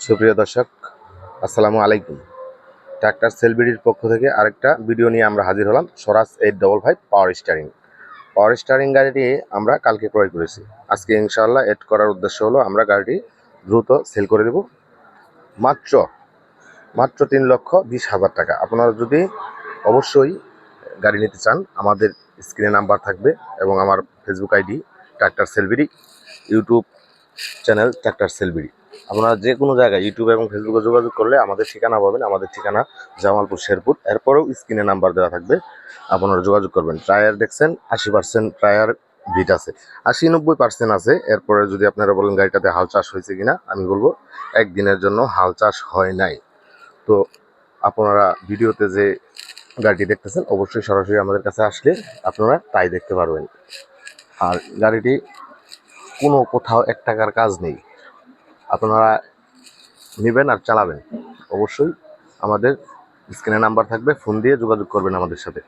সুপ্রিয় দর্শক, আসসালামু আলাইকুম। ট্রাক্টর সেলবিডির পক্ষ থেকে আরেকটা ভিডিও নিয়ে আমরা হাজির হলাম। স্বরাজ 855 পাওয়ার স্টারিং গাড়িটি আমরা কালকে ক্রয় করেছি। আজকে ইনশাআল্লাহ এড করার উদ্দেশ্য হলো আমরা গাড়িটি দ্রুত সেল করে দেব মাত্র 3,20,000 টাকা। আপনারা যদি অবশ্যই গাড়ি নিতে চান, আমাদের স্ক্রিনে নাম্বার থাকবে এবং আমার Facebook ID tractor sell BD, YouTube channel tractor sell BD. আপনারা যে কোনো জায়গায় ইউটিউব এবং ফেসবুকে যোগাযোগ করলে আমাদের ঠিকানা পাবেন। আমাদের ঠিকানা জামালপুর শেরপুর। এরপরেও স্ক্রিনে নাম্বার দেওয়া থাকবে, আপনারা যোগাযোগ করবেন। টায়ার দেখছেন 80% টায়ার ভিট আছে, 80-90% আছে। এরপরে যদি আপনারা বলেন গাড়িটাতে হাল চাষ হয়েছে কিনা, আমি বলবো একদিনের জন্য হাল চাষ হয় নাই। তো আপনারা ভিডিওতে যে গাড়িটি দেখতেছেন অবশ্যই সরাসরি আমাদের কাছে আসলে আপনারা তাই দেখতে পারবেন। আর গাড়িটি কোনো কোথাও 1 টাকার কাজ নেই। আপনারা নেবেন আর চালাবেন, অবশ্যই আমাদের স্ক্রিনে নাম্বার থাকবে, ফোন দিয়ে যোগাযোগ করবেন আমাদের সাথে।